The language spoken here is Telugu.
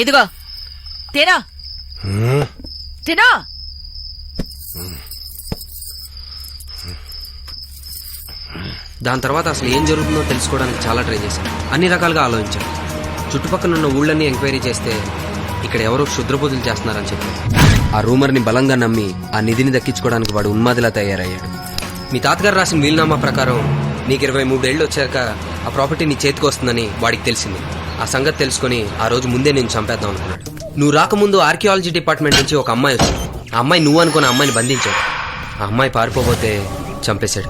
ఇదిగో తినో తినో. దాని తర్వాత అసలు ఏం జరుగుతుందో తెలుసుకోవడానికి చాలా ట్రై చేశాను. అన్ని రకాలుగా ఆలోచించాను. చుట్టుపక్కల ఉన్న ఊళ్ళన్నీ ఎంక్వైరీ చేస్తే ఇక్కడ ఎవరో క్షుద్రబోధులు చేస్తున్నారని చెప్పారు. ఆ రూమర్ని బలంగా నమ్మి ఆ నిధిని దక్కించుకోవడానికి వాడు ఉన్మాదిలా తయారయ్యాడు. మీ తాతగారు రాసిన వీలునామా ప్రకారం నీకు 23 ఏళ్ళు వచ్చాక ఆ ప్రాపర్టీ నీ చేతికి వస్తుందని వాడికి తెలిసింది. ఆ సంగతి తెలుసుకుని ఆ రోజు ముందే నేను చంపేద్దాం అనుకున్నాడు. నువ్వు రాకముందు ఆర్కియాలజీ డిపార్ట్మెంట్ నుంచి ఒక అమ్మాయి వచ్చింది. ఆ అమ్మాయి నువ్వు అనుకున్న అమ్మాయిని బంధించాడు. ఆ అమ్మాయి పారిపోతే చంపేశాడు.